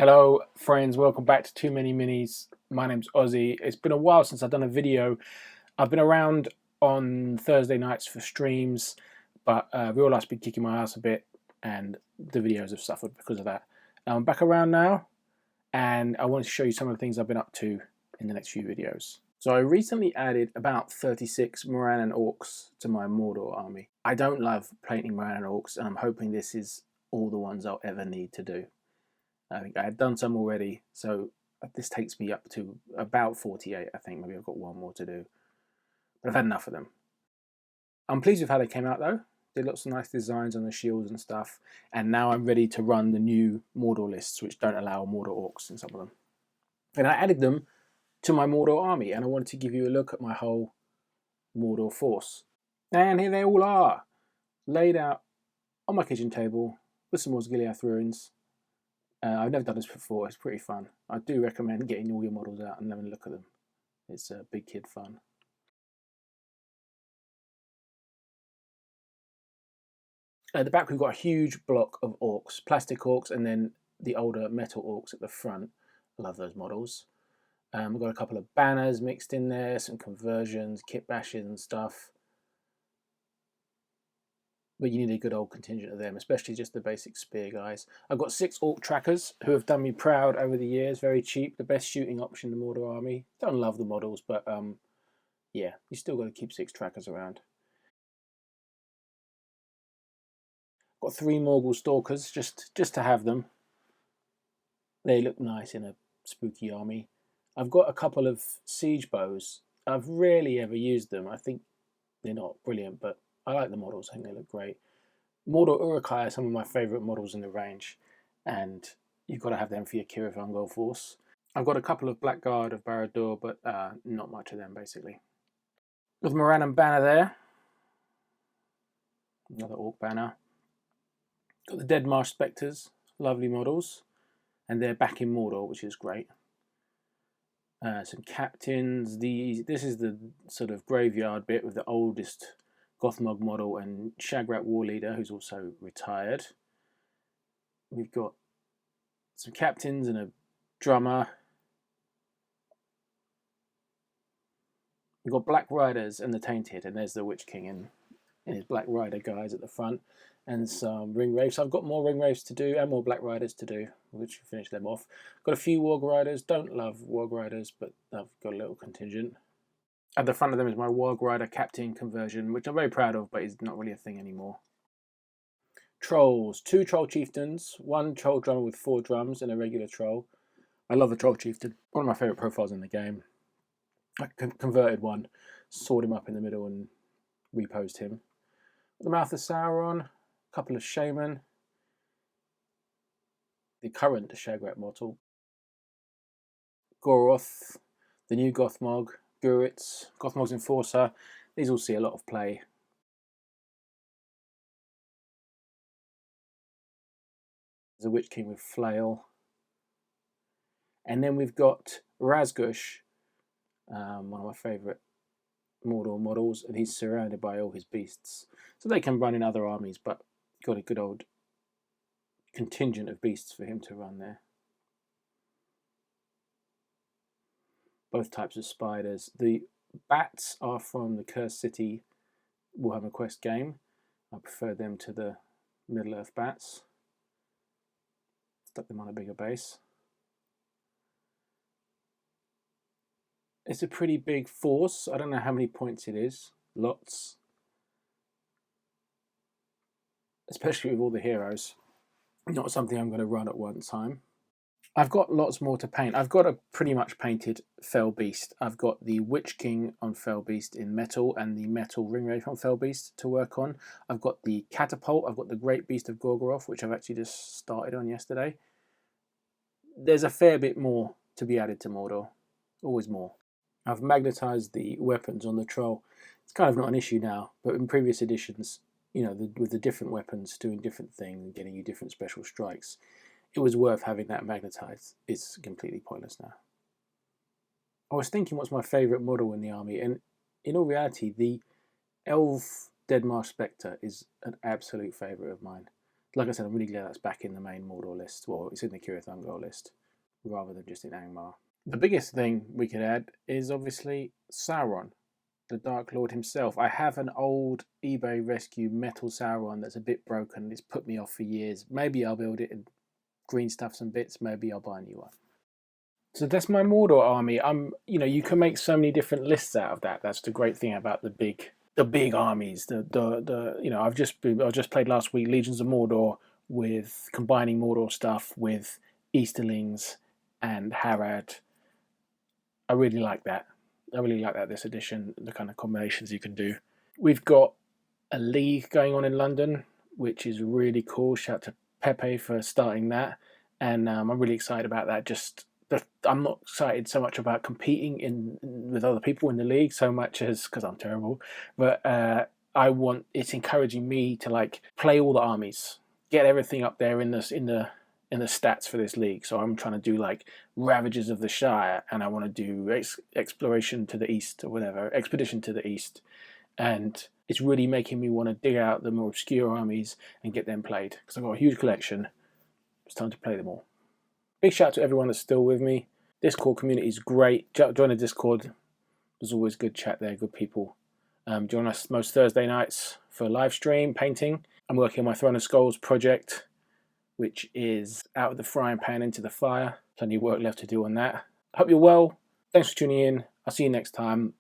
Hello friends, welcome back to Too Many Minis. My name's Ozzy. It's been a while since I've done a video. I've been around on Thursday nights for streams, but real life's been kicking my ass a bit and the videos have suffered because of that. I'm back around now and I want to show you some of the things I've been up to in the next few videos. So I recently added about 36 Morannon Orcs to my Mordor army. I don't love painting Morannon Orcs and I'm hoping this is all the ones I'll ever need to do. I think I had done some already, so this takes me up to about 48, I think. Maybe I've got one more to do. But I've had enough of them. I'm pleased with how they came out, though. Did lots of nice designs on the shields and stuff. And now I'm ready to run the new Mordor lists, which don't allow Mordor Orcs in some of them. And I added them to my Mordor army, and I wanted to give you a look at my whole Mordor force. And here they all are, laid out on my kitchen table with some Osgiliath ruins. I've never done this before. It's pretty fun. I do recommend getting all your models out and having a look at them. It's big kid fun. At the back we've got a huge block of orcs, plastic orcs, and then the older metal orcs at the front. I love those models. We've got a couple of banners mixed in there, some conversions, kit bashes and stuff. But you need a good old contingent of them, especially just the basic spear guys. I've got 6 orc trackers who have done me proud over the years. Very cheap, the best shooting option in the Mordor army. Don't love the models, but yeah, you still got to keep 6 trackers around. Got 3 Morgul stalkers just to have them. They look nice in a spooky army. I've got a couple of siege bows. I've rarely ever used them. I think they're not brilliant, but I like the models. I think they look great. Mordor Uruk-hai are some of my favourite models in the range, and you've got to have them for your Cirith Ungol force. I've got a couple of Blackguard of Barad-dûr, but not much of them, basically. With Morannon banner there. Another Orc banner. Got the Dead Marsh Spectres, lovely models, and they're back in Mordor, which is great. Some captains. This is the sort of graveyard bit with the oldest Gothmog model and Shagrat War Leader, who's also retired. We've got some captains and a drummer. We've got Black Riders and the Tainted, and there's the Witch King in his Black Rider guys at the front, and some Ring Wraiths. I've got more Ring Wraiths to do and more Black Riders to do, which will finish them off. Got a few Warg Riders. Don't love Warg Riders, but I've got a little contingent. At the front of them is my Warg Rider Captain conversion, which I'm very proud of, but is not really a thing anymore. Trolls. 2 Troll Chieftains, 1 Troll Drummer with 4 drums, and a regular Troll. I love the Troll Chieftain. One of my favourite profiles in the game. I converted one, sawed him up in the middle and reposed him. The Mouth of Sauron, a couple of Shaman, the current Shagrat model, Goroth, the new Gothmog, Guritz, Gothmog's Enforcer. These all see a lot of play. There's a Witch King with Flail. And then we've got Razgush, one of my favourite Mordor models, and he's surrounded by all his beasts. So they can run in other armies, but got a good old contingent of beasts for him to run there. Both types of spiders. The bats are from the Cursed City Warhammer Quest game. I prefer them to the Middle-earth bats. Stuck them on a bigger base. It's a pretty big force. I don't know how many points it is. Lots. Especially with all the heroes. Not something I'm going to run at one time. I've got lots more to paint. I've got a pretty much painted Fell Beast. I've got the Witch King on Fell Beast in metal and the metal Ring Wraith on Fell Beast to work on. I've got the Catapult. I've got the Great Beast of Gorgoroth, which I've actually just started on yesterday. There's a fair bit more to be added to Mordor. Always more. I've magnetised the weapons on the Troll. It's kind of not an issue now, but in previous editions, you know, with the different weapons doing different things and getting you different special strikes, it was worth having that magnetised. It's completely pointless now. I was thinking what's my favourite model in the army, and in all reality, the Elf Dead Marsh Spectre is an absolute favourite of mine. Like I said, I'm really glad that's back in the main Mordor list. Well, it's in the Cirith Ungol list rather than just in Angmar. The biggest thing we could add is obviously Sauron, the Dark Lord himself. I have an old eBay rescue metal Sauron that's a bit broken. It's put me off for years. Maybe I'll build it and green stuff some bits. Maybe I'll buy a new one. So that's my Mordor army. You can make so many different lists out of that. That's the great thing about the big armies. I've just played last week Legions of Mordor with combining Mordor stuff with Easterlings and Harad. I really like that. I really like that this edition, the kind of combinations you can do. We've got a league going on in London, which is really cool. Shout out to Pepe for starting that. And I'm really excited about that. I'm not excited so much about competing with other people in the league so much as because I'm terrible, but it's encouraging me to like play all the armies, get everything up there in the stats for this league. So I'm trying to do like Ravagers of the Shire, and I want to do Exploration to the East or whatever, Expedition to the East, and it's really making me want to dig out the more obscure armies and get them played because I've got a huge collection. It's time to play them all. Big shout out to everyone that's still with me. Discord community is great. Join the Discord. There's always good chat there, good people. Join us most Thursday nights for live stream painting. I'm working on my Throne of Skulls project, which is out of the frying pan into the fire. Plenty of work left to do on that. Hope you're well. Thanks for tuning in. I'll see you next time.